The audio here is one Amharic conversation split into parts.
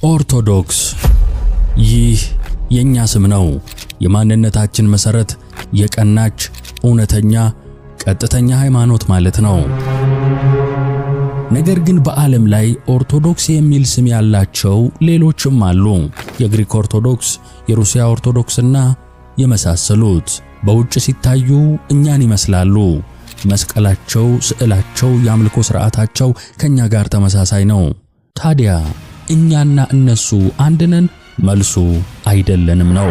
ኦርቶዶክስ ይህ የኛ ስም ነው። የማንነታችን መሰረት የቀናች እውነተኛ ቀጥተኛ ሃይማኖት ማለት ነው። ነገር ግን በዓለም ላይ ኦርቶዶክስ የሚል ስም ያላቸው ሌሎችም አሉ። የግሪክ ኦርቶዶክስ፣ የሩሲያ ኦርቶዶክስና የመሳሰሉት በውጭ ሲታዩ እኛን ይመስላሉ። መስቀላቸው፣ ስዕላቸው፣ የአምልኮ ሥርዓታቸው ከኛ ጋር ተመሳሳይ ነው። ታዲያ እኛና እነሱ አንድ ነን? መልሱ አይደለንም ነው።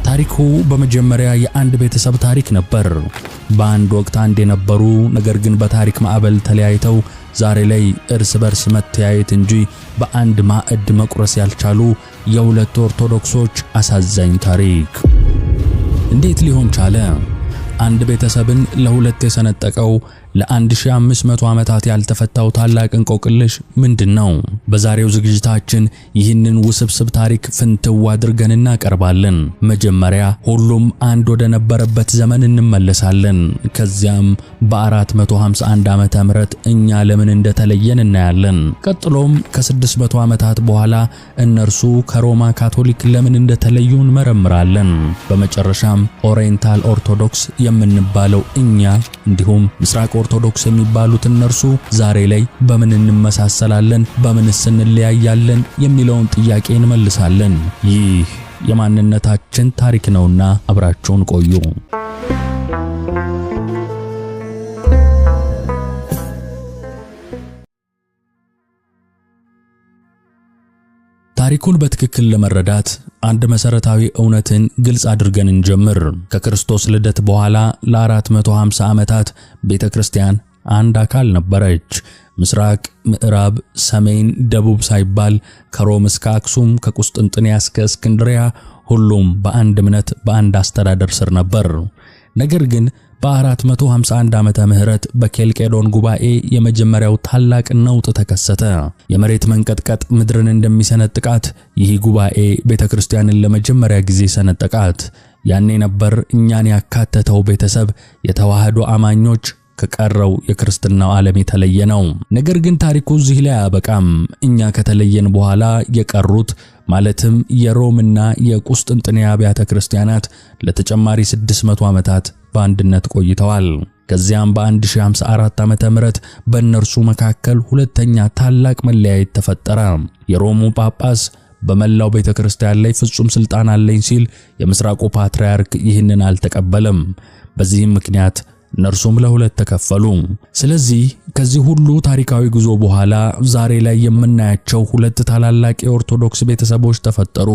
ታሪኩ በመጀመሪያ የአንድ ቤተሰብ ታሪክ ነበር። በአንድ ወቅት አንድ የነበሩ ነገር ግን በታሪክ ማዕበል ተለያይተው ዛሬ ላይ እርስ በርስ መተያየት እንጂ በአንድ ማዕድ መቁረስ ያልቻሉ የሁለት ኦርቶዶክሶች አሳዛኝ ታሪክ። እንዴት ሊሆን ቻለ? አንድ ቤተሰብን ለሁለት የሰነጠቀው ለ1500 ዓመታት ያልተፈታው ታላቅ እንቆቅልሽ ምንድነው? በዛሬው ዝግጅታችን ይህንን ውስብስብ ታሪክ ፍንትው አድርገን እናቀርባለን። መጀመሪያ ሁሉም አንድ ወደ ነበረበት ዘመን እንመለሳለን። ከዚያም በ451 ዓመተ ምህረት እኛ ለምን እንደተለየን እናያለን። ቀጥሎም ከ600 ዓመታት በኋላ እነርሱ ከሮማ ካቶሊክ ለምን እንደተለዩ እንመረምራለን። በመጨረሻም ኦሪየንታል ኦርቶዶክስ የምንባለው እኛ እንዲሁም ምስራቅ ኦርቶዶክስ የሚባሉት እነርሱ ዛሬ ላይ በምን እንመሳሰላለን፣ በምንስ እንለያያለን የሚለውን ጥያቄ እንመልሳለን። ይህ የማንነታችን ታሪክ ነውና አብራችሁን ቆዩ። ታሪኩን በትክክል ለመረዳት አንድ መሰረታዊ እውነትን ግልጽ አድርገን እንጀምር። ከክርስቶስ ልደት በኋላ ለ450 ዓመታት ቤተክርስቲያን አንድ አካል ነበረች። ምስራቅ፣ ምዕራብ፣ ሰሜን፣ ደቡብ ሳይባል ከሮም እስከ አክሱም፣ ከቁስጥንጥንያ እስከ እስክንድሪያ ሁሉም በአንድ እምነት በአንድ አስተዳደር ስር ነበር። ነገር ግን በ451 ዓመተ ምህረት በኬልቄዶን ጉባኤ የመጀመሪያው ታላቅ ነውጥ ተከሰተ። የመሬት መንቀጥቀጥ ምድርን እንደሚሰነጥቃት ይህ ጉባኤ ቤተክርስቲያንን ለመጀመሪያ ጊዜ ሰነጠቃት። ያኔ ነበር እኛን ያካተተው ቤተሰብ የተዋህዶ አማኞች ከቀረው የክርስትናው ዓለም የተለየ ነው። ነገር ግን ታሪኩ እዚህ ላይ አያበቃም። እኛ ከተለየን በኋላ የቀሩት ማለትም የሮምና የቁስጥንጥንያ አብያተ ክርስቲያናት ለተጨማሪ 600 ዓመታት በአንድነት ቆይተዋል። ከዚያም በ1054 ዓመተ ምህረት በእነርሱ መካከል ሁለተኛ ታላቅ መለያየት ተፈጠረ። የሮሙ ጳጳስ በመላው ቤተክርስቲያን ላይ ፍጹም ሥልጣን አለኝ ሲል፣ የምስራቁ ፓትርያርክ ይህንን አልተቀበለም። በዚህም ምክንያት እነርሱም ለሁለት ተከፈሉ። ስለዚህ ከዚህ ሁሉ ታሪካዊ ጉዞ በኋላ ዛሬ ላይ የምናያቸው ሁለት ታላላቅ የኦርቶዶክስ ቤተሰቦች ተፈጠሩ።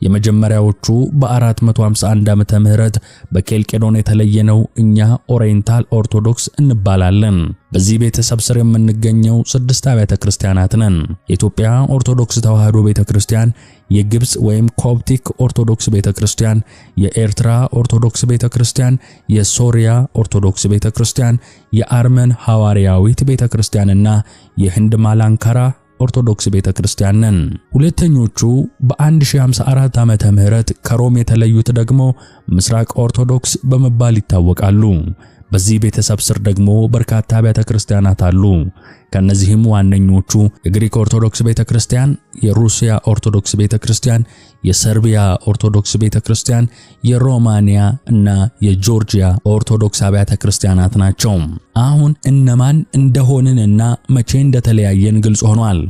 የመጀመሪያዎቹ በ451 ዓመተ ምህረት በኬልቄዶን የተለየነው እኛ ኦሪየንታል ኦርቶዶክስ እንባላለን። በዚህ ቤተሰብ ስር የምንገኘው 6 አብያተ ክርስቲያናት ነን። የኢትዮጵያ ኦርቶዶክስ ተዋህዶ ቤተክርስቲያን፣ የግብጽ ወይም ኮፕቲክ ኦርቶዶክስ ቤተክርስቲያን፣ የኤርትራ ኦርቶዶክስ ቤተክርስቲያን፣ የሶሪያ ኦርቶዶክስ ቤተክርስቲያን፣ የአርመን ሐዋርያዊት ቤተክርስቲያንና የህንድ ማላንካራ ኦርቶዶክስ ቤተክርስቲያን ነን። ሁለተኞቹ በ1054 ዓመተ ምህረት ከሮም የተለዩት ደግሞ ምስራቅ ኦርቶዶክስ በመባል ይታወቃሉ። በዚህ ቤተሰብ ስር ደግሞ በርካታ አብያተ ክርስቲያናት አሉ። ከነዚህም ዋነኞቹ የግሪክ ኦርቶዶክስ ቤተክርስቲያን፣ የሩሲያ ኦርቶዶክስ ቤተክርስቲያን፣ የሰርቢያ ኦርቶዶክስ ቤተክርስቲያን፣ የሮማኒያ እና የጆርጂያ ኦርቶዶክስ አብያተ ክርስቲያናት ናቸው። አሁን እነማን እንደሆንንና መቼ እንደተለያየን ግልጽ ሆኗል።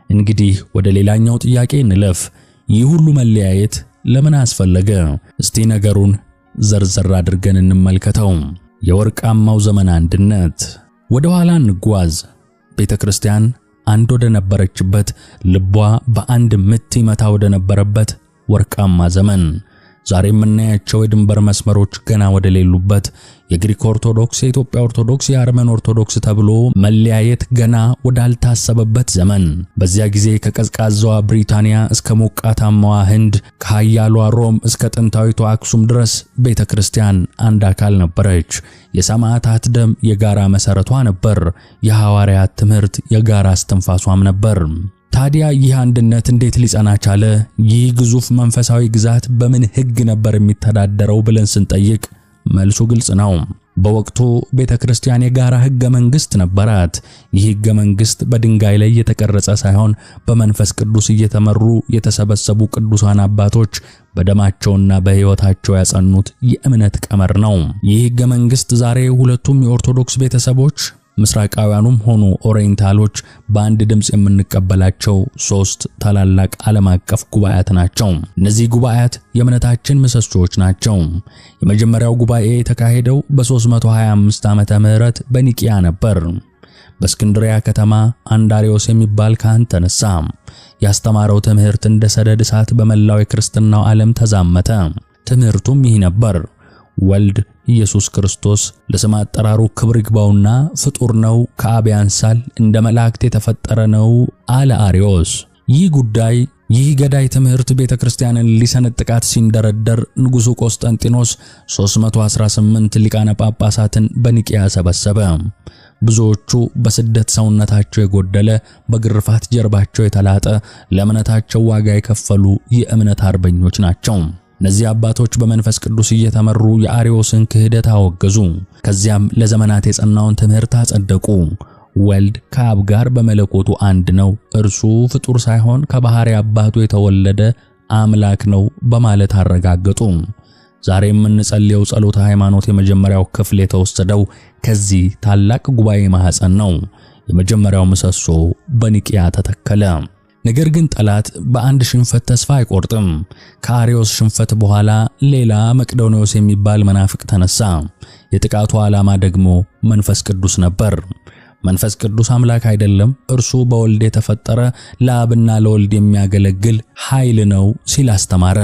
እንግዲህ ወደ ሌላኛው ጥያቄ እንለፍ። ይህ ሁሉ መለያየት ለምን አስፈለገ? እስቲ ነገሩን ዘርዘር አድርገን እንመልከተው። የወርቃማው ዘመን አንድነት። ወደ ኋላ እንጓዝ። ቤተክርስቲያን አንድ ወደ ነበረችበት፣ ልቧ በአንድ ምት ይመታ ወደ ነበረበት ወርቃማ ዘመን። ዛሬ የምናያቸው የድንበር መስመሮች ገና ወደ ሌሉበት፣ የግሪክ ኦርቶዶክስ፣ የኢትዮጵያ ኦርቶዶክስ፣ የአርመን ኦርቶዶክስ ተብሎ መለያየት ገና ወዳልታሰበበት ዘመን። በዚያ ጊዜ ከቀዝቃዛዋ ብሪታንያ እስከ ሞቃታማዋ ህንድ፣ ከኃያሏ ሮም እስከ ጥንታዊቷ አክሱም ድረስ ቤተክርስቲያን አንድ አካል ነበረች። የሰማዕታት ደም የጋራ መሰረቷ ነበር። የሐዋርያት ትምህርት የጋራ እስትንፋሷም ነበር። ታዲያ ይህ አንድነት እንዴት ሊጸና ቻለ? ይህ ግዙፍ መንፈሳዊ ግዛት በምን ሕግ ነበር የሚተዳደረው ብለን ስንጠይቅ መልሱ ግልጽ ነው። በወቅቱ ቤተክርስቲያን የጋራ ሕገ መንግሥት ነበራት። ይህ ሕገ መንግሥት በድንጋይ ላይ የተቀረጸ ሳይሆን በመንፈስ ቅዱስ እየተመሩ የተሰበሰቡ ቅዱሳን አባቶች በደማቸውና በሕይወታቸው ያጸኑት የእምነት ቀመር ነው። ይህ ሕገ መንግሥት ዛሬ ሁለቱም የኦርቶዶክስ ቤተሰቦች ምስራቃውያኑም ሆኑ ኦሪየንታሎች በአንድ ድምፅ የምንቀበላቸው 3 ታላላቅ ዓለም አቀፍ ጉባኤያት ናቸው። እነዚህ ጉባኤያት የእምነታችን ምሰሶዎች ናቸው። የመጀመሪያው ጉባኤ የተካሄደው በ325 ዓመተ ምህረት በኒቂያ ነበር። በእስክንድሪያ ከተማ አንዳሪዮስ የሚባል ካህን ተነሳ። ያስተማረው ትምህርት እንደ ሰደድ እሳት በመላው የክርስትናው ዓለም ተዛመተ። ትምህርቱም ይህ ነበር: ወልድ ኢየሱስ ክርስቶስ ለስም አጠራሩ ክብር ይግባውና ፍጡር ነው፣ ከአብ ያንሳል፣ እንደ መላእክት የተፈጠረ ነው አለ አርዮስ። ይህ ገዳይ ትምህርት ቤተክርስቲያንን ሊሰነጥቃት ሲንደረደር ንጉሡ ቆስጠንጢኖስ 318 ሊቃነ ጳጳሳትን በኒቂያ ሰበሰበ። ብዙዎቹ በስደት ሰውነታቸው የጎደለ፣ በግርፋት ጀርባቸው የተላጠ፣ ለእምነታቸው ዋጋ የከፈሉ የእምነት አርበኞች ናቸው። እነዚህ አባቶች በመንፈስ ቅዱስ እየተመሩ የአርዮስን ክህደት አወገዙ። ከዚያም ለዘመናት የጸናውን ትምህርት አጸደቁ። ወልድ ከአብ ጋር በመለኮቱ አንድ ነው፣ እርሱ ፍጡር ሳይሆን ከባሕሪ አባቱ የተወለደ አምላክ ነው በማለት አረጋገጡ። ዛሬ የምንጸልየው ጸሎተ ሃይማኖት የመጀመሪያው ክፍል የተወሰደው ከዚህ ታላቅ ጉባኤ ማኅፀን ነው። የመጀመሪያው ምሰሶ በኒቂያ ተተከለ። ነገር ግን ጠላት በአንድ ሽንፈት ተስፋ አይቆርጥም። ከአርዮስ ሽንፈት በኋላ ሌላ መቅዶንዮስ የሚባል መናፍቅ ተነሳ። የጥቃቱ ዓላማ ደግሞ መንፈስ ቅዱስ ነበር። መንፈስ ቅዱስ አምላክ አይደለም፣ እርሱ በወልድ የተፈጠረ ለአብና ለወልድ የሚያገለግል ኃይል ነው ሲል አስተማረ።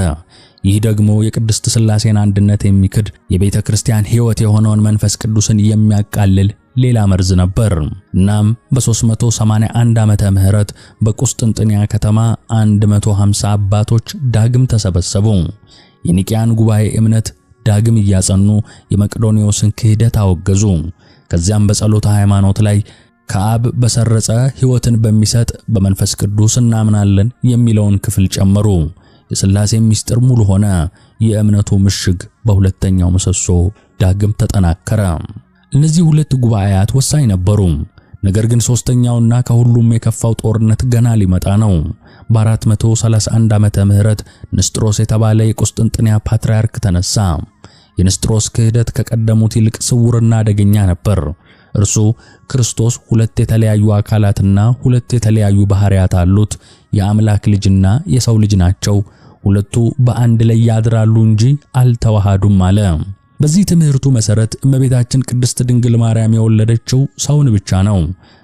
ይህ ደግሞ የቅድስት ሥላሴን አንድነት የሚክድ የቤተ ክርስቲያን ሕይወት የሆነውን መንፈስ ቅዱስን የሚያቃልል ሌላ መርዝ ነበር። እናም በ381 ዓመተ ምህረት በቁስጥንጥንያ ከተማ 150 አባቶች ዳግም ተሰበሰቡ። የኒቂያን ጉባኤ እምነት ዳግም እያጸኑ የመቅዶንዮስን ክህደት አወገዙ። ከዚያም በጸሎተ ሃይማኖት ላይ ከአብ በሰረጸ ሕይወትን በሚሰጥ በመንፈስ ቅዱስ እናምናለን የሚለውን ክፍል ጨመሩ። የሥላሴ ምስጢር ሙሉ ሆነ። የእምነቱ ምሽግ በሁለተኛው ምሰሶ ዳግም ተጠናከረ። እነዚህ ሁለት ጉባኤያት ወሳኝ ነበሩ። ነገር ግን ሶስተኛውና ከሁሉም የከፋው ጦርነት ገና ሊመጣ ነው። በ431 ዓመተ ምህረት ንስጥሮስ የተባለ የቁስጥንጥንያ ፓትርያርክ ተነሳ። የንስጥሮስ ክህደት ከቀደሙት ይልቅ ስውርና አደገኛ ነበር። እርሱ ክርስቶስ ሁለት የተለያዩ አካላትና ሁለት የተለያዩ ባህሪያት አሉት፣ የአምላክ ልጅና የሰው ልጅ ናቸው፣ ሁለቱ በአንድ ላይ ያድራሉ እንጂ አልተዋሃዱም አለ። በዚህ ትምህርቱ መሰረት እመቤታችን ቅድስት ድንግል ማርያም የወለደችው ሰውን ብቻ ነው።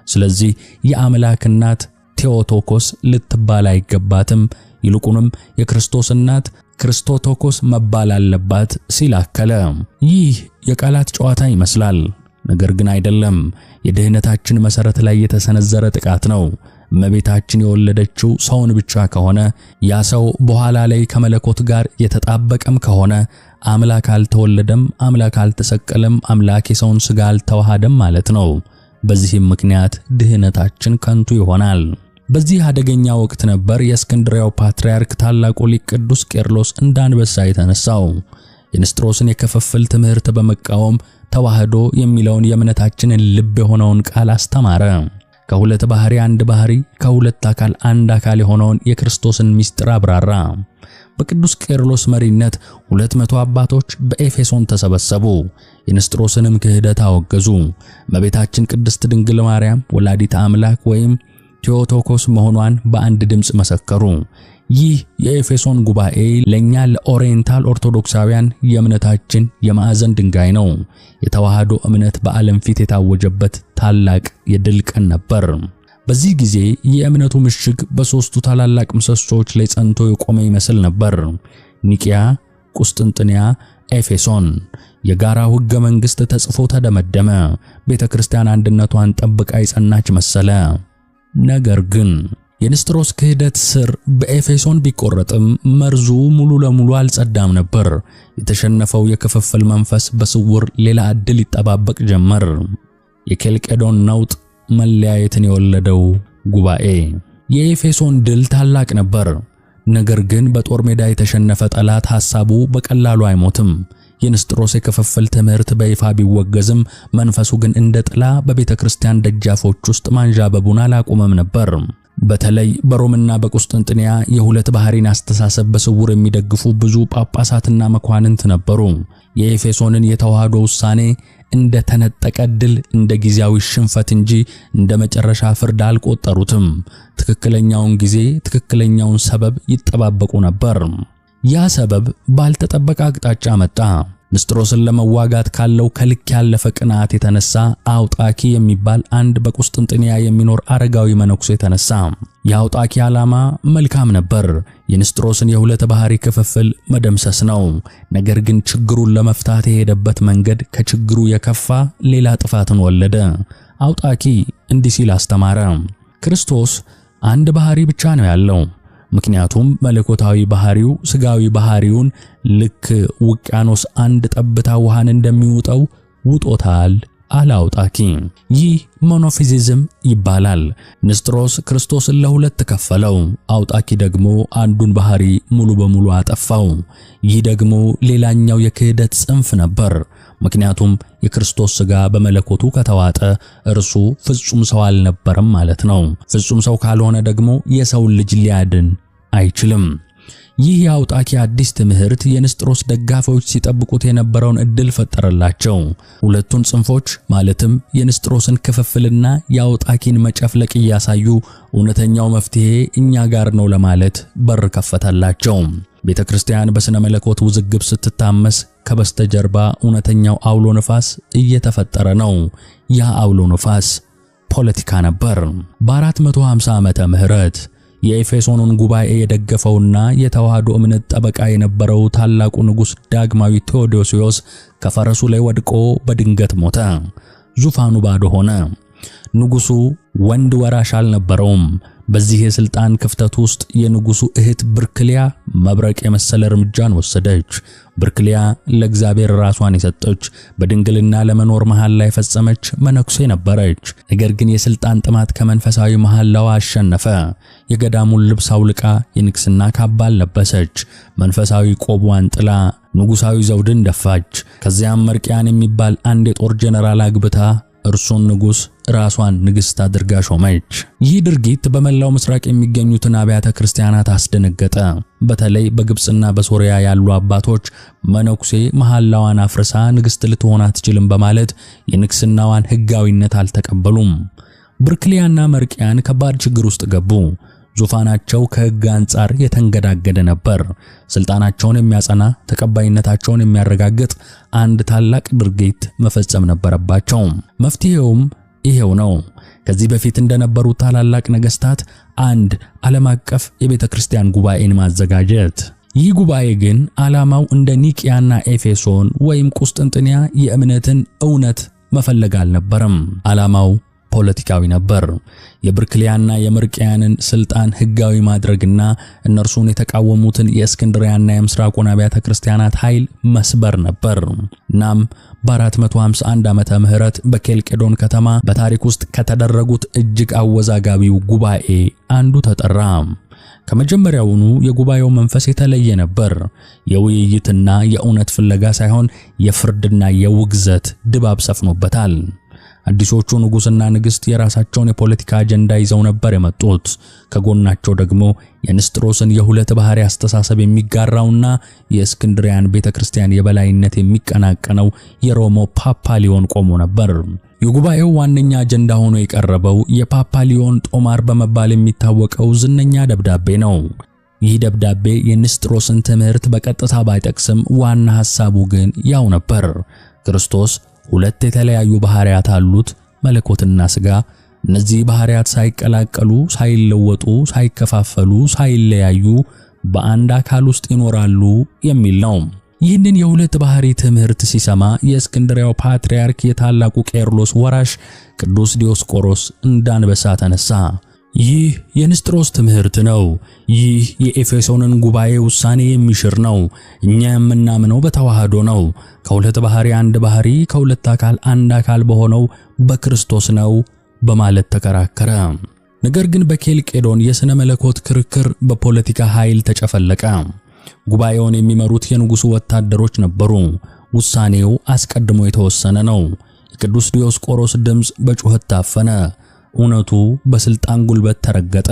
ስለዚህ የአምላክ እናት ቴዎቶኮስ ልትባል አይገባትም፣ ይልቁንም የክርስቶስ እናት ክርስቶቶኮስ መባል አለባት ሲል አከለ። ይህ የቃላት ጨዋታ ይመስላል፣ ነገር ግን አይደለም። የድህነታችን መሰረት ላይ የተሰነዘረ ጥቃት ነው። እመቤታችን የወለደችው ሰውን ብቻ ከሆነ ያ ሰው በኋላ ላይ ከመለኮት ጋር የተጣበቀም ከሆነ አምላክ አልተወለደም፣ አምላክ አልተሰቀለም፣ አምላክ የሰውን ሥጋ አልተዋሃደም ማለት ነው። በዚህም ምክንያት ድህነታችን ከንቱ ይሆናል። በዚህ አደገኛ ወቅት ነበር የእስክንድርያው ፓትርያርክ ታላቁ ሊቅ ቅዱስ ቄርሎስ እንደ አንበሳ የተነሳው። የንስጥሮስን የክፍፍል ትምህርት በመቃወም ተዋህዶ የሚለውን የእምነታችንን ልብ የሆነውን ቃል አስተማረ። ከሁለት ባህሪ አንድ ባህሪ፣ ከሁለት አካል አንድ አካል የሆነውን የክርስቶስን ምስጢር አብራራ። በቅዱስ ቄርሎስ መሪነት 200 አባቶች በኤፌሶን ተሰበሰቡ። የንስጥሮስንም ክህደት አወገዙ። እመቤታችን ቅድስት ድንግል ማርያም ወላዲተ አምላክ ወይም ቴዎቶኮስ መሆኗን በአንድ ድምፅ መሰከሩ። ይህ የኤፌሶን ጉባኤ ለኛ ለኦሪየንታል ኦርቶዶክሳውያን የእምነታችን የማዕዘን ድንጋይ ነው። የተዋህዶ እምነት በዓለም ፊት የታወጀበት ታላቅ የድል ቀን ነበር። በዚህ ጊዜ የእምነቱ ምሽግ በሦስቱ ታላላቅ ምሰሶች ላይ ጸንቶ የቆመ ይመስል ነበር። ኒቂያ፣ ቁስጥንጥንያ፣ ኤፌሶን። የጋራው ሕገ መንግሥት ተጽፎ ተደመደመ። ቤተክርስቲያን አንድነቷን ጠብቃ የጸናች መሰለ። ነገር ግን የንስጥሮስ ክህደት ስር በኤፌሶን ቢቆረጥም መርዙ ሙሉ ለሙሉ አልጸዳም ነበር። የተሸነፈው የክፍፍል መንፈስ በስውር ሌላ ዕድል ይጠባበቅ ጀመር። የኬልቄዶን ነውጥ መለያየትን የወለደው ጉባኤ። የኤፌሶን ድል ታላቅ ነበር። ነገር ግን በጦር ሜዳ የተሸነፈ ጠላት ሐሳቡ በቀላሉ አይሞትም። የንስጥሮስ የክፍፍል ትምህርት በይፋ ቢወገዝም መንፈሱ ግን እንደ ጥላ በቤተክርስቲያን ደጃፎች ውስጥ ማንዣበቡን አላቆመም ነበር። በተለይ በሮምና በቁስጥንጥንያ የሁለት ባህሪን አስተሳሰብ በስውር የሚደግፉ ብዙ ጳጳሳትና መኳንንት ነበሩ። የኤፌሶንን የተዋህዶ ውሳኔ እንደ ተነጠቀ ድል፣ እንደ ጊዜያዊ ሽንፈት እንጂ እንደ መጨረሻ ፍርድ አልቆጠሩትም። ትክክለኛውን ጊዜ፣ ትክክለኛውን ሰበብ ይጠባበቁ ነበር። ያ ሰበብ ባልተጠበቀ አቅጣጫ መጣ። ንስጥሮስን ለመዋጋት ካለው ከልክ ያለፈ ቅናት የተነሳ አውጣኪ የሚባል አንድ በቁስጥንጥንያ የሚኖር አረጋዊ መነኩሴ የተነሳ። የአውጣኪ ዓላማ መልካም ነበር፣ የንስጥሮስን የሁለት ባህሪ ክፍፍል መደምሰስ ነው። ነገር ግን ችግሩን ለመፍታት የሄደበት መንገድ ከችግሩ የከፋ ሌላ ጥፋትን ወለደ። አውጣኪ እንዲህ ሲል አስተማረ። ክርስቶስ አንድ ባህሪ ብቻ ነው ያለው። ምክንያቱም መለኮታዊ ባህሪው ስጋዊ ባህሪውን ልክ ውቅያኖስ አንድ ጠብታ ውሃን እንደሚውጠው ውጦታል አለ አውጣኪ። ይህ ሞኖፊዚዝም ይባላል። ንስጥሮስ ክርስቶስን ለሁለት ከፈለው፣ አውጣኪ ደግሞ አንዱን ባህሪ ሙሉ በሙሉ አጠፋው። ይህ ደግሞ ሌላኛው የክህደት ጽንፍ ነበር። ምክንያቱም የክርስቶስ ሥጋ በመለኮቱ ከተዋጠ እርሱ ፍጹም ሰው አልነበረም ማለት ነው። ፍጹም ሰው ካልሆነ ደግሞ የሰውን ልጅ ሊያድን አይችልም። ይህ የአውጣኪ አዲስ ትምህርት የንስጥሮስ ደጋፊዎች ሲጠብቁት የነበረውን እድል ፈጠረላቸው። ሁለቱን ጽንፎች ማለትም የንስጥሮስን ክፍፍልና የአውጣኪን መጨፍለቅ እያሳዩ እውነተኛው መፍትሄ እኛ ጋር ነው ለማለት በር ከፈተላቸው። ቤተክርስቲያን በስነ መለኮት ውዝግብ ስትታመስ ከበስተጀርባ እውነተኛው አውሎ ነፋስ እየተፈጠረ ነው። ያ አውሎ ነፋስ ፖለቲካ ነበር። በ450 ዓመተ ምህረት የኤፌሶኑን ጉባኤ የደገፈውና የተዋህዶ እምነት ጠበቃ የነበረው ታላቁ ንጉሥ ዳግማዊ ቴዎዶሲዮስ ከፈረሱ ላይ ወድቆ በድንገት ሞተ። ዙፋኑ ባዶ ሆነ። ንጉሡ ወንድ ወራሽ አልነበረውም። በዚህ የሥልጣን ክፍተት ውስጥ የንጉሡ እህት ብርክሊያ መብረቅ የመሰለ እርምጃን ወሰደች። ብርክሊያ ለእግዚአብሔር ራሷን የሰጠች በድንግልና ለመኖር መሐላ የፈጸመች መነኩሴ ነበረች። ነገር ግን የሥልጣን ጥማት ከመንፈሳዊ መሐላዋ አሸነፈ። የገዳሙን ልብስ አውልቃ የንግሥና ካባል ለበሰች። መንፈሳዊ ቆቧን ጥላ ንጉሣዊ ዘውድን ደፋች። ከዚያም መርቅያን የሚባል አንድ የጦር ጀነራል አግብታ እርሱን ንጉሥ ራሷን ንግሥት አድርጋ ሾመች። ይህ ድርጊት በመላው ምስራቅ የሚገኙትን አብያተ ክርስቲያናት አስደነገጠ። በተለይ በግብጽና በሶሪያ ያሉ አባቶች መነኩሴ መሐላዋን አፍርሳ ንግሥት ልትሆን አትችልም በማለት የንግሥናዋን ሕጋዊነት አልተቀበሉም። ብርክሊያና መርቅያን ከባድ ችግር ውስጥ ገቡ። ዙፋናቸው ከሕግ አንጻር የተንገዳገደ ነበር። ስልጣናቸውን የሚያጸና ተቀባይነታቸውን የሚያረጋግጥ አንድ ታላቅ ድርጊት መፈጸም ነበረባቸው። መፍትሄውም ይሄው ነው። ከዚህ በፊት እንደነበሩ ታላላቅ ነገሥታት አንድ ዓለም አቀፍ የቤተ ክርስቲያን ጉባኤን ማዘጋጀት። ይህ ጉባኤ ግን ዓላማው እንደ ኒቅያና ኤፌሶን ወይም ቁስጥንጥንያ የእምነትን እውነት መፈለግ አልነበረም። ዓላማው ፖለቲካዊ ነበር። የብርክሊያና የመርቅያንን ስልጣን ሕጋዊ ማድረግና እነርሱን የተቃወሙትን የእስክንድሪያና የምስራቁን አብያተ ክርስቲያናት ኃይል መስበር ነበር። እናም በ451 ዓመተ ምህረት በኬልቄዶን ከተማ በታሪክ ውስጥ ከተደረጉት እጅግ አወዛጋቢው ጉባኤ አንዱ ተጠራ። ከመጀመሪያውኑ የጉባኤው መንፈስ የተለየ ነበር። የውይይትና የእውነት ፍለጋ ሳይሆን የፍርድና የውግዘት ድባብ ሰፍኖበታል። አዲሶቹ ንጉሥና ንግሥት የራሳቸውን የፖለቲካ አጀንዳ ይዘው ነበር የመጡት። ከጎናቸው ደግሞ የንስጥሮስን የሁለት ባህሪ አስተሳሰብ የሚጋራውና የእስክንድሪያን ቤተክርስቲያን የበላይነት የሚቀናቀነው የሮሞ ፓፓ ሊዮን ቆሞ ነበር። የጉባኤው ዋነኛ አጀንዳ ሆኖ የቀረበው የፓፓ ሊዮን ጦማር በመባል የሚታወቀው ዝነኛ ደብዳቤ ነው። ይህ ደብዳቤ የንስጥሮስን ትምህርት በቀጥታ ባይጠቅስም ዋና ሐሳቡ ግን ያው ነበር። ክርስቶስ ሁለት የተለያዩ ባህሪያት አሉት፣ መለኮትና ሥጋ። እነዚህ ባህሪያት ሳይቀላቀሉ፣ ሳይለወጡ፣ ሳይከፋፈሉ፣ ሳይለያዩ በአንድ አካል ውስጥ ይኖራሉ የሚል ነው። ይህንን የሁለት ባህሪ ትምህርት ሲሰማ የእስክንድሪያው ፓትርያርክ የታላቁ ቄርሎስ ወራሽ ቅዱስ ዲዮስቆሮስ እንዳንበሳ ተነሳ። ይህ የንስጥሮስ ትምህርት ነው። ይህ የኤፌሶንን ጉባኤ ውሳኔ የሚሽር ነው። እኛ የምናምነው በተዋህዶ ነው። ከሁለት ባህሪ አንድ ባህሪ፣ ከሁለት አካል አንድ አካል በሆነው በክርስቶስ ነው በማለት ተከራከረ። ነገር ግን በኬልቄዶን የሥነ መለኮት ክርክር በፖለቲካ ኃይል ተጨፈለቀ። ጉባኤውን የሚመሩት የንጉሡ ወታደሮች ነበሩ። ውሳኔው አስቀድሞ የተወሰነ ነው። የቅዱስ ዲዮስቆሮስ ድምፅ በጩኸት ታፈነ። እውነቱ በስልጣን ጉልበት ተረገጠ።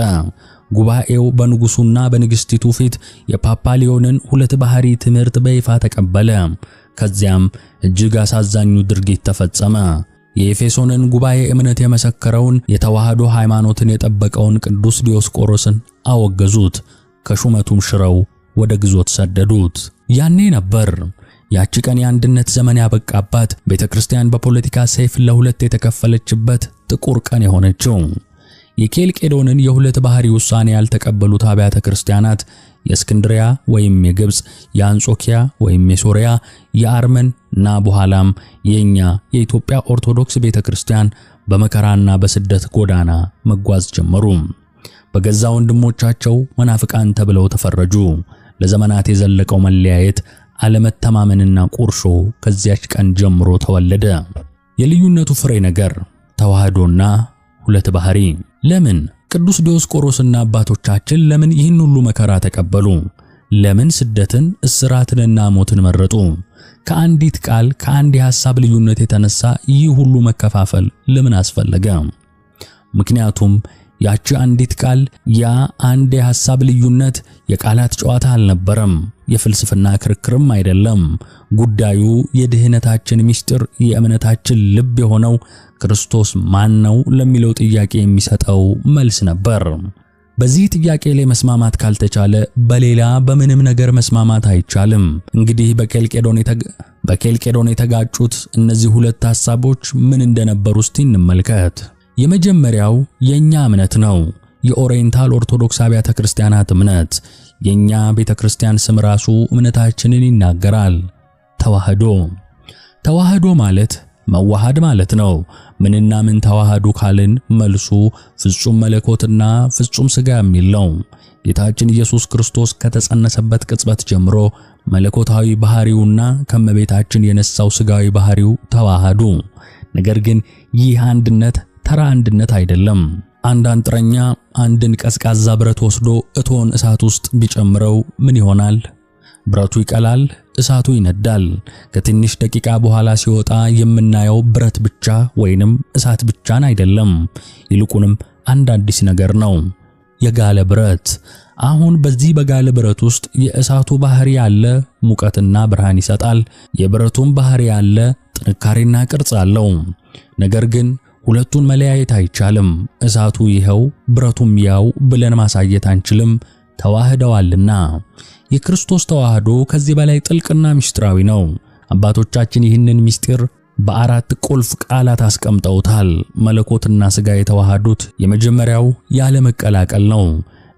ጉባኤው በንጉሱና በንግስቲቱ ፊት የፓፓ ሊዮንን ሁለት ባህሪ ትምህርት በይፋ ተቀበለ። ከዚያም እጅግ አሳዛኙ ድርጊት ተፈጸመ። የኤፌሶንን ጉባኤ እምነት የመሰከረውን የተዋህዶ ሃይማኖትን የጠበቀውን ቅዱስ ዲዮስቆሮስን አወገዙት። ከሹመቱም ሽረው ወደ ግዞት ሰደዱት። ያኔ ነበር ያቺ ቀን የአንድነት ዘመን ያበቃባት፣ ቤተክርስቲያን በፖለቲካ ሰይፍ ለሁለት የተከፈለችበት ጥቁር ቀን የሆነችው። የኬልቄዶንን የሁለት ባህሪ ውሳኔ ያልተቀበሉት አብያተ ክርስቲያናት የእስክንድሪያ ወይም የግብጽ፣ የአንጾኪያ ወይም የሶሪያ፣ የአርመን እና በኋላም የኛ የኢትዮጵያ ኦርቶዶክስ ቤተክርስቲያን በመከራና በስደት ጎዳና መጓዝ ጀመሩ። በገዛ ወንድሞቻቸው መናፍቃን ተብለው ተፈረጁ። ለዘመናት የዘለቀው መለያየት፣ አለመተማመንና ቁርሾ ከዚያች ቀን ጀምሮ ተወለደ። የልዩነቱ ፍሬ ነገር ተዋህዶና ሁለት ባህሪ። ለምን ቅዱስ ዲዮስቆሮስና አባቶቻችን ለምን ይህን ሁሉ መከራ ተቀበሉ? ለምን ስደትን፣ እስራትንና ሞትን መረጡ? ከአንዲት ቃል፣ ከአንድ የሐሳብ ልዩነት የተነሳ ይህ ሁሉ መከፋፈል ለምን አስፈለገ? ምክንያቱም ያቺ አንዲት ቃል፣ ያ አንድ የሐሳብ ልዩነት የቃላት ጨዋታ አልነበረም፣ የፍልስፍና ክርክርም አይደለም። ጉዳዩ የድህነታችን ምስጢር፣ የእምነታችን ልብ የሆነው ክርስቶስ ማን ነው ለሚለው ጥያቄ የሚሰጠው መልስ ነበር። በዚህ ጥያቄ ላይ መስማማት ካልተቻለ በሌላ በምንም ነገር መስማማት አይቻልም። እንግዲህ በኬልቄዶን የተጋጩት እነዚህ ሁለት ሐሳቦች ምን እንደነበሩ እስቲ እንመልከት። የመጀመሪያው የኛ እምነት ነው፣ የኦሪየንታል ኦርቶዶክስ አብያተ ክርስቲያናት እምነት። የኛ ቤተክርስቲያን ስም ራሱ እምነታችንን ይናገራል። ተዋህዶ። ተዋህዶ ማለት መዋሃድ ማለት ነው። ምንና ምን ተዋሃዱ ካልን መልሱ ፍጹም መለኮትና ፍጹም ሥጋ የሚል ነው። ጌታችን ኢየሱስ ክርስቶስ ከተጸነሰበት ቅጽበት ጀምሮ መለኮታዊ ባህሪውና ከመቤታችን የነሳው ሥጋዊ ባህሪው ተዋሃዱ። ነገር ግን ይህ አንድነት ተራ አንድነት አይደለም። አንድ አንጥረኛ አንድን ቀዝቃዛ ብረት ወስዶ እቶን እሳት ውስጥ ቢጨምረው ምን ይሆናል? ብረቱ ይቀላል፣ እሳቱ ይነዳል። ከትንሽ ደቂቃ በኋላ ሲወጣ የምናየው ብረት ብቻ ወይንም እሳት ብቻን አይደለም፣ ይልቁንም አንድ አዲስ ነገር ነው፣ የጋለ ብረት። አሁን በዚህ በጋለ ብረት ውስጥ የእሳቱ ባህሪ ያለ ሙቀትና ብርሃን ይሰጣል፣ የብረቱም ባህሪ ያለ ጥንካሬና ቅርጽ አለው። ነገር ግን ሁለቱን መለያየት አይቻልም። እሳቱ ይኸው ብረቱም ያው ብለን ማሳየት አንችልም፣ ተዋህደዋልና። የክርስቶስ ተዋህዶ ከዚህ በላይ ጥልቅና ምስጢራዊ ነው። አባቶቻችን ይህንን ምስጢር በአራት ቁልፍ ቃላት አስቀምጠውታል። መለኮትና ሥጋ የተዋሃዱት የመጀመሪያው ያለ መቀላቀል ነው።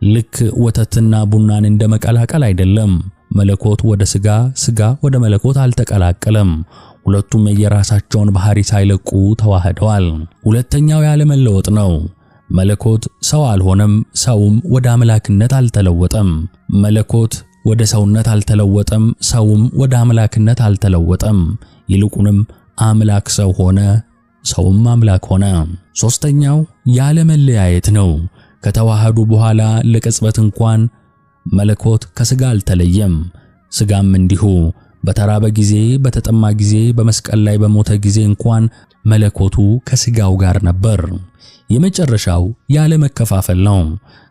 ልክ ወተትና ቡናን እንደመቀላቀል አይደለም። መለኮት ወደ ሥጋ፣ ሥጋ ወደ መለኮት አልተቀላቀለም። ሁለቱም የራሳቸውን ባህሪ ሳይለቁ ተዋህደዋል። ሁለተኛው ያለ መለወጥ ነው። መለኮት ሰው አልሆነም፣ ሰውም ወደ አምላክነት አልተለወጠም። መለኮት ወደ ሰውነት አልተለወጠም፣ ሰውም ወደ አምላክነት አልተለወጠም። ይልቁንም አምላክ ሰው ሆነ፣ ሰውም አምላክ ሆነ። ሶስተኛው ያለ መለያየት ነው። ከተዋሃዱ በኋላ ለቅጽበት እንኳን መለኮት ከሥጋ አልተለየም፣ ሥጋም እንዲሁ። በተራበ ጊዜ፣ በተጠማ ጊዜ፣ በመስቀል ላይ በሞተ ጊዜ እንኳን መለኮቱ ከሥጋው ጋር ነበር። የመጨረሻው ያለ መከፋፈል ነው።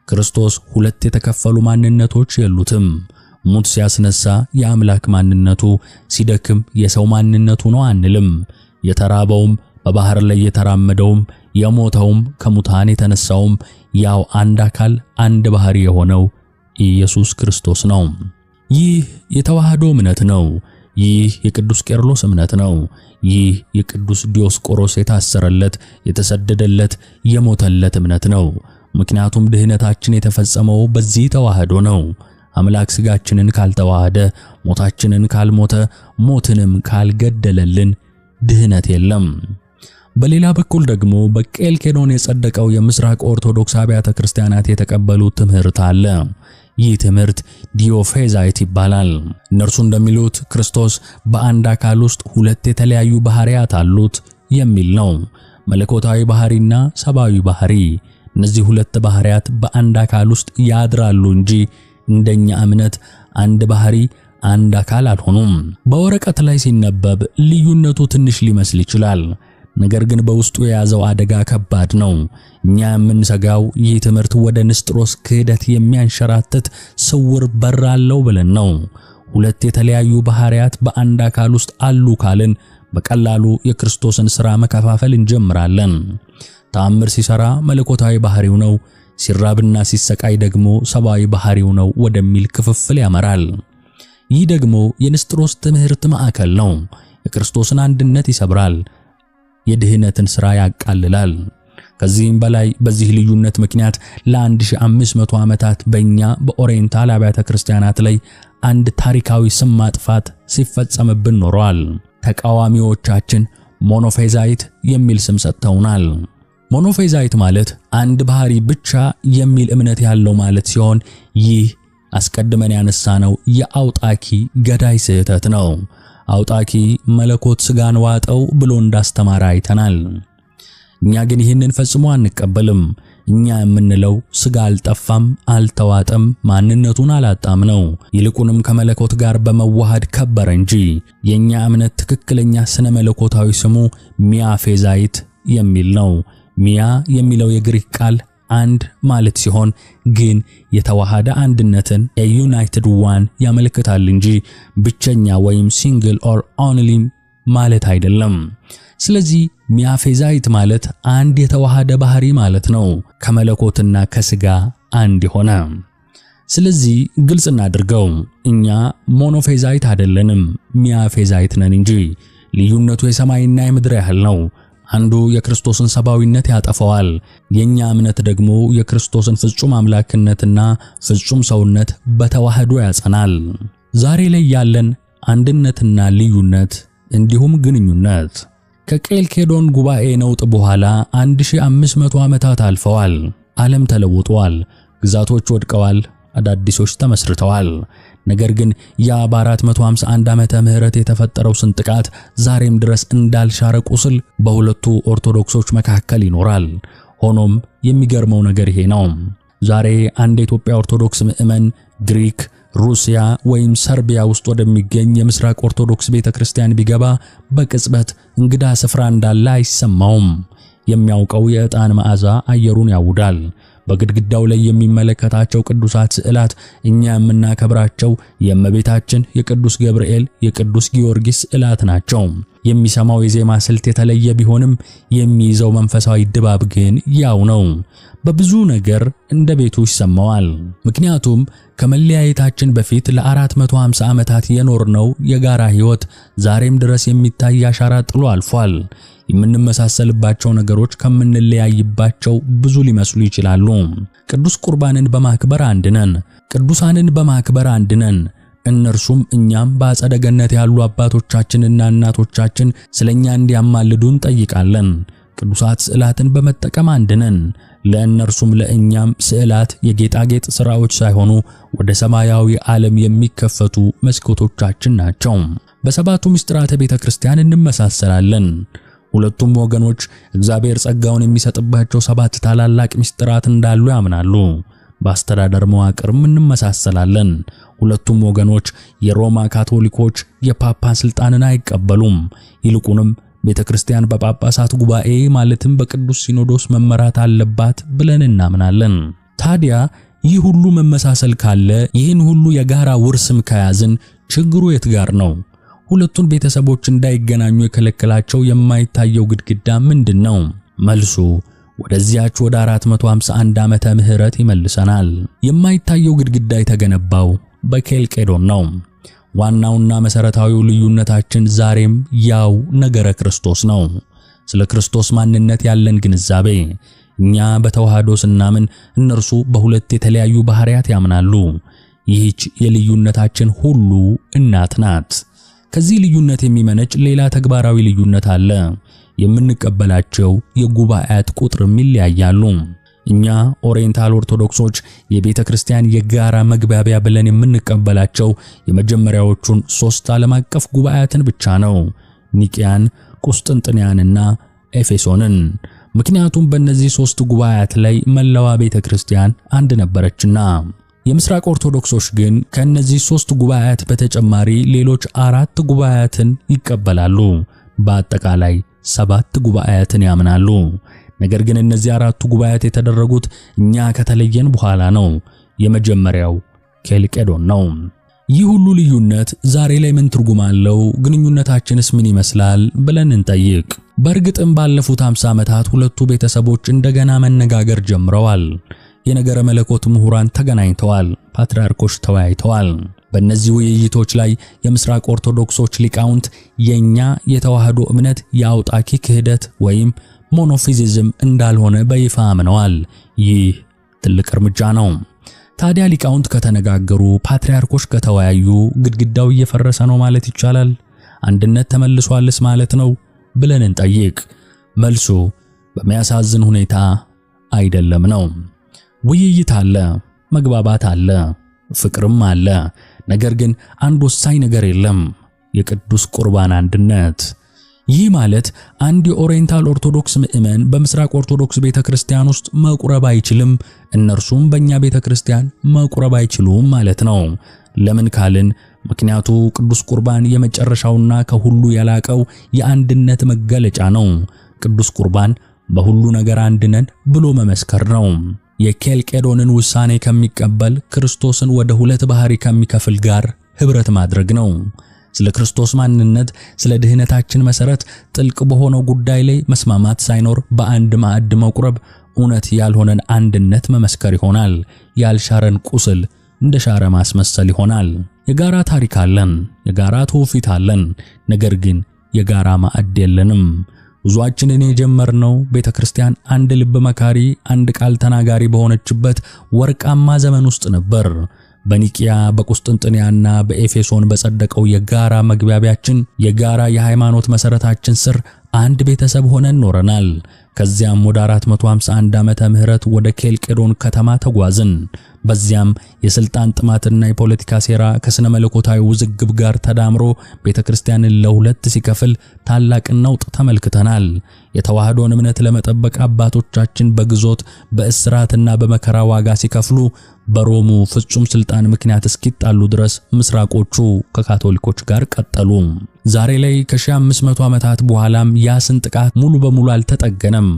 ክርስቶስ ሁለት የተከፈሉ ማንነቶች የሉትም። ሙት ሲያስነሳ የአምላክ ማንነቱ፣ ሲደክም የሰው ማንነቱ ነው አንልም። የተራበውም፣ በባህር ላይ የተራመደውም፣ የሞተውም፣ ከሙታን የተነሳውም ያው አንድ አካል አንድ ባህሪ የሆነው ኢየሱስ ክርስቶስ ነው። ይህ የተዋህዶ እምነት ነው። ይህ የቅዱስ ቄርሎስ እምነት ነው። ይህ የቅዱስ ዲዮስቆሮስ የታሰረለት፣ የተሰደደለት፣ የሞተለት እምነት ነው። ምክንያቱም ድህነታችን የተፈጸመው በዚህ ተዋህዶ ነው። አምላክ ሥጋችንን ካልተዋሃደ፣ ሞታችንን ካልሞተ፣ ሞትንም ካልገደለልን ድህነት የለም። በሌላ በኩል ደግሞ በኬልቄዶን የጸደቀው የምስራቅ ኦርቶዶክስ አብያተ ክርስቲያናት የተቀበሉት ትምህርት አለ። ይህ ትምህርት ዲዮፌዛይት ይባላል። እነርሱ እንደሚሉት ክርስቶስ በአንድ አካል ውስጥ ሁለት የተለያዩ ባህሪያት አሉት የሚል ነው። መለኮታዊ ባህሪና ሰብአዊ ባህሪ። እነዚህ ሁለት ባህሪያት በአንድ አካል ውስጥ ያድራሉ እንጂ እንደኛ እምነት አንድ ባህሪ አንድ አካል አልሆኑም። በወረቀት ላይ ሲነበብ ልዩነቱ ትንሽ ሊመስል ይችላል። ነገር ግን በውስጡ የያዘው አደጋ ከባድ ነው። እኛ የምንሰጋው ይህ ትምህርት ወደ ንስጥሮስ ክህደት የሚያንሸራትት ስውር በር አለው ብለን ነው። ሁለት የተለያዩ ባህሪያት በአንድ አካል ውስጥ አሉ ካልን በቀላሉ የክርስቶስን ሥራ መከፋፈል እንጀምራለን። ተአምር ሲሰራ መለኮታዊ ባህሪው ነው፣ ሲራብና ሲሰቃይ ደግሞ ሰብአዊ ባህሪው ነው ወደሚል ክፍፍል ያመራል። ይህ ደግሞ የንስጥሮስ ትምህርት ማዕከል ነው። የክርስቶስን አንድነት ይሰብራል፣ የድህነትን ሥራ ያቃልላል። ከዚህም በላይ በዚህ ልዩነት ምክንያት ለ1500 ዓመታት በእኛ በኦሪየንታል አብያተ ክርስቲያናት ላይ አንድ ታሪካዊ ስም ማጥፋት ሲፈጸምብን ኖሯል። ተቃዋሚዎቻችን ሞኖፌዛይት የሚል ስም ሰጥተውናል። ሞኖፌዛይት ማለት አንድ ባህሪ ብቻ የሚል እምነት ያለው ማለት ሲሆን ይህ አስቀድመን ያነሳነው የአውጣኪ ገዳይ ስህተት ነው። አውጣኪ መለኮት ሥጋን ዋጠው ብሎ እንዳስተማረ አይተናል። እኛ ግን ይህንን ፈጽሞ አንቀበልም። እኛ የምንለው ሥጋ አልጠፋም፣ አልተዋጠም፣ ማንነቱን አላጣም ነው። ይልቁንም ከመለኮት ጋር በመዋሃድ ከበረ እንጂ። የኛ እምነት ትክክለኛ ስነ መለኮታዊ ስሙ ሚያፌዛይት የሚል ነው። ሚያ የሚለው የግሪክ ቃል አንድ ማለት ሲሆን ግን የተዋሃደ አንድነትን ዩናይትድ ዋን ያመለክታል እንጂ ብቸኛ ወይም ሲንግል ኦር ኦንሊ ማለት አይደለም። ስለዚህ ሚያፌዛይት ማለት አንድ የተዋሃደ ባህሪ ማለት ነው፣ ከመለኮትና ከሥጋ አንድ የሆነ። ስለዚህ ግልጽ እናድርገው፣ እኛ ሞኖፌዛይት አይደለንም፣ ሚያፌዛይት ነን እንጂ። ልዩነቱ የሰማይና የምድር ያህል ነው። አንዱ የክርስቶስን ሰብአዊነት ያጠፋዋል፣ የኛ እምነት ደግሞ የክርስቶስን ፍጹም አምላክነትና ፍጹም ሰውነት በተዋህዶ ያጸናል። ዛሬ ላይ ያለን አንድነትና ልዩነት እንዲሁም ግንኙነት ከኬልኬዶን ጉባኤ ነውጥ በኋላ 1500 ዓመታት አልፈዋል። ዓለም ተለውጧል፣ ግዛቶች ወድቀዋል፣ አዳዲሶች ተመስርተዋል። ነገር ግን ያ በ451 ዓመተ ምህረት የተፈጠረው ስንጥቃት ዛሬም ድረስ እንዳልሻረ ቁስል በሁለቱ ኦርቶዶክሶች መካከል ይኖራል። ሆኖም የሚገርመው ነገር ይሄ ነው። ዛሬ አንድ የኢትዮጵያ ኦርቶዶክስ ምዕመን ግሪክ፣ ሩሲያ ወይም ሰርቢያ ውስጥ ወደሚገኝ የምስራቅ ኦርቶዶክስ ቤተክርስቲያን ቢገባ በቅጽበት እንግዳ ስፍራ እንዳለ አይሰማውም። የሚያውቀው የዕጣን መዓዛ አየሩን ያውዳል። በግድግዳው ላይ የሚመለከታቸው ቅዱሳት ስዕላት እኛ የምናከብራቸው የእመቤታችን፣ የቅዱስ ገብርኤል፣ የቅዱስ ጊዮርጊስ ስዕላት ናቸው። የሚሰማው የዜማ ስልት የተለየ ቢሆንም የሚይዘው መንፈሳዊ ድባብ ግን ያው ነው። በብዙ ነገር እንደ ቤቱ ይሰማዋል። ምክንያቱም ከመለያየታችን በፊት ለ450 ዓመታት የኖርነው የጋራ ሕይወት ዛሬም ድረስ የሚታይ አሻራ ጥሎ አልፏል። የምንመሳሰልባቸው ነገሮች ከምንለያይባቸው ብዙ ሊመስሉ ይችላሉ። ቅዱስ ቁርባንን በማክበር አንድ ነን። ቅዱሳንን በማክበር አንድ ነን። እነርሱም እኛም በአጸደ ገነት ያሉ አባቶቻችንና እናቶቻችን ስለኛ እንዲያማልዱን ጠይቃለን። ቅዱሳት ስዕላትን በመጠቀም አንድ ነን። ለእነርሱም ለእኛም ስዕላት የጌጣጌጥ ሥራዎች ሳይሆኑ ወደ ሰማያዊ ዓለም የሚከፈቱ መስኮቶቻችን ናቸው። በሰባቱ ምስጢራተ ቤተ ክርስቲያን እንመሳሰላለን። ሁለቱም ወገኖች እግዚአብሔር ጸጋውን የሚሰጥባቸው 7 ታላላቅ ምስጢራት እንዳሉ ያምናሉ። በአስተዳደር መዋቅርም እንመሳሰላለን። ሁለቱም ወገኖች የሮማ ካቶሊኮች የፓፓ ስልጣንን አይቀበሉም። ይልቁንም ቤተክርስቲያን በጳጳሳት ጉባኤ ማለትም በቅዱስ ሲኖዶስ መመራት አለባት ብለን እናምናለን። ታዲያ ይህ ሁሉ መመሳሰል ካለ ይህን ሁሉ የጋራ ውርስም ከያዝን ችግሩ የት ጋር ነው? ሁለቱን ቤተሰቦች እንዳይገናኙ የከለከላቸው የማይታየው ግድግዳ ምንድነው? መልሱ ወደዚያች ወደ 451 ዓመተ ምህረት ይመልሰናል። የማይታየው ግድግዳ የተገነባው በኬልቄዶን ነው። ዋናውና መሰረታዊው ልዩነታችን ዛሬም ያው ነገረ ክርስቶስ ነው። ስለ ክርስቶስ ማንነት ያለን ግንዛቤ። እኛ በተዋህዶ ስናምን፣ እነርሱ በሁለት የተለያዩ ባህሪያት ያምናሉ። ይህች የልዩነታችን ሁሉ እናት ናት። ከዚህ ልዩነት የሚመነጭ ሌላ ተግባራዊ ልዩነት አለ። የምንቀበላቸው የጉባኤያት ቁጥርም ይለያያሉ። እኛ ኦሪየንታል ኦርቶዶክሶች የቤተ ክርስቲያን የጋራ መግባቢያ ብለን የምንቀበላቸው የመጀመሪያዎቹን 3 ዓለም አቀፍ ጉባኤያትን ብቻ ነው፣ ኒቂያን፣ ቁስጥንጥንያንና ኤፌሶንን። ምክንያቱም በእነዚህ 3 ጉባኤያት ላይ መላዋ ቤተ ክርስቲያን አንድ ነበረችና። የምስራቅ ኦርቶዶክሶች ግን ከነዚህ 3 ጉባኤያት በተጨማሪ ሌሎች 4 ጉባኤያትን ይቀበላሉ። በአጠቃላይ 7 ጉባኤያትን ያምናሉ። ነገር ግን እነዚህ 4ቱ ጉባኤያት የተደረጉት እኛ ከተለየን በኋላ ነው። የመጀመሪያው ኬልቄዶን ነው። ይህ ሁሉ ልዩነት ዛሬ ላይ ምን ትርጉም አለው? ግንኙነታችንስ ምን ይመስላል ብለን እንጠይቅ። በእርግጥም ባለፉት 50 ዓመታት ሁለቱ ቤተሰቦች እንደገና መነጋገር ጀምረዋል። የነገረ መለኮት ምሁራን ተገናኝተዋል፣ ፓትርያርኮች ተወያይተዋል። በእነዚህ ውይይቶች ላይ የምስራቅ ኦርቶዶክሶች ሊቃውንት የኛ የተዋህዶ እምነት የአውጣኪ ክህደት ወይም ሞኖፊዚዝም እንዳልሆነ በይፋ አምነዋል። ይህ ትልቅ እርምጃ ነው። ታዲያ ሊቃውንት ከተነጋገሩ፣ ፓትርያርኮች ከተወያዩ ግድግዳው እየፈረሰ ነው ማለት ይቻላል? አንድነት ተመልሷልስ ማለት ነው ብለን እንጠይቅ። መልሱ በሚያሳዝን ሁኔታ አይደለም ነው። ውይይት አለ፣ መግባባት አለ፣ ፍቅርም አለ። ነገር ግን አንድ ወሳኝ ነገር የለም፣ የቅዱስ ቁርባን አንድነት። ይህ ማለት አንድ የኦሪየንታል ኦርቶዶክስ ምእመን በምስራቅ ኦርቶዶክስ ቤተክርስቲያን ውስጥ መቁረብ አይችልም፣ እነርሱም በእኛ ቤተክርስቲያን መቁረብ አይችሉም ማለት ነው። ለምን ካልን ምክንያቱ ቅዱስ ቁርባን የመጨረሻውና ከሁሉ የላቀው የአንድነት መገለጫ ነው። ቅዱስ ቁርባን በሁሉ ነገር አንድ ነን ብሎ መመስከር ነው። የኬልቄዶንን ውሳኔ ከሚቀበል ክርስቶስን ወደ 2 ባህሪ ከሚከፍል ጋር ኅብረት ማድረግ ነው። ስለ ክርስቶስ ማንነት፣ ስለ ድህነታችን መሰረት ጥልቅ በሆነው ጉዳይ ላይ መስማማት ሳይኖር በአንድ ማዕድ መቁረብ እውነት ያልሆነን አንድነት መመስከር ይሆናል። ያልሻረን ቁስል እንደ ሻረ ማስመሰል ይሆናል። የጋራ ታሪክ አለን፣ የጋራ ትውፊት አለን። ነገር ግን የጋራ ማዕድ የለንም። ጉዟችንን የጀመርነው ቤተክርስቲያን አንድ ልብ መካሪ፣ አንድ ቃል ተናጋሪ በሆነችበት ወርቃማ ዘመን ውስጥ ነበር። በኒቂያ በቁስጥንጥንያና በኤፌሶን በጸደቀው የጋራ መግባቢያችን የጋራ የሃይማኖት መሰረታችን ስር አንድ ቤተሰብ ሆነን ኖረናል። ከዚያም ወደ 451 ዓመተ ምህረት ወደ ኬልቄዶን ከተማ ተጓዝን። በዚያም የስልጣን ጥማትና የፖለቲካ ሴራ ከስነ መለኮታዊ ውዝግብ ጋር ተዳምሮ ቤተክርስቲያንን ለሁለት ሲከፍል ታላቅ ነውጥ ተመልክተናል። የተዋህዶን እምነት ለመጠበቅ አባቶቻችን በግዞት በእስራትና በመከራ ዋጋ ሲከፍሉ በሮሙ ፍጹም ስልጣን ምክንያት እስኪጣሉ ድረስ ምስራቆቹ ከካቶሊኮች ጋር ቀጠሉ። ዛሬ ላይ ከ1500 ዓመታት በኋላም ያ ስንጥቃት ሙሉ በሙሉ አልተጠገነም።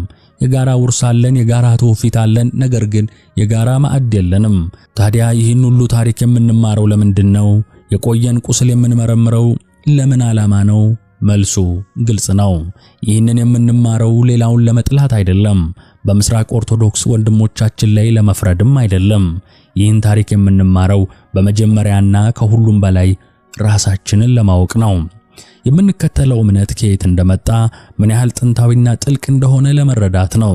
የጋራ ውርስ አለን፣ የጋራ ትውፊት አለን፣ ነገር ግን የጋራ ማዕድ የለንም። ታዲያ ይህን ሁሉ ታሪክ የምንማረው ለምንድን ነው? የቆየን ቁስል የምንመረምረው ለምን ዓላማ ነው? መልሱ ግልጽ ነው። ይህንን የምንማረው ሌላውን ለመጥላት አይደለም፣ በምስራቅ ኦርቶዶክስ ወንድሞቻችን ላይ ለመፍረድም አይደለም። ይህን ታሪክ የምንማረው በመጀመሪያና ከሁሉም በላይ ራሳችንን ለማወቅ ነው። የምንከተለው እምነት ከየት እንደመጣ፣ ምን ያህል ጥንታዊና ጥልቅ እንደሆነ ለመረዳት ነው።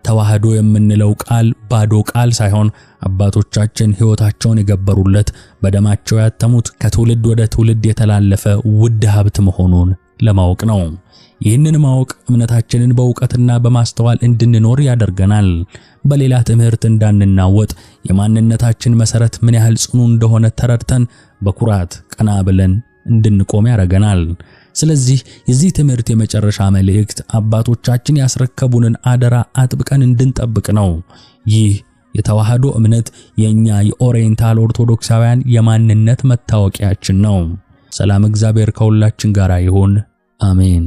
ተዋህዶ የምንለው ቃል ባዶ ቃል ሳይሆን አባቶቻችን ሕይወታቸውን የገበሩለት፣ በደማቸው ያተሙት፣ ከትውልድ ወደ ትውልድ የተላለፈ ውድ ሀብት መሆኑን ለማወቅ ነው። ይህንን ማወቅ እምነታችንን በእውቀትና በማስተዋል እንድንኖር ያደርገናል። በሌላ ትምህርት እንዳንናወጥ፣ የማንነታችን መሰረት ምን ያህል ጽኑ እንደሆነ ተረድተን በኩራት ቀና ብለን እንድንቆም ያደርገናል። ስለዚህ የዚህ ትምህርት የመጨረሻ መልእክት አባቶቻችን ያስረከቡንን አደራ አጥብቀን እንድንጠብቅ ነው። ይህ የተዋህዶ እምነት የኛ የኦሪየንታል ኦርቶዶክሳውያን የማንነት መታወቂያችን ነው። ሰላም እግዚአብሔር ከሁላችን ጋር ይሁን። አሜን።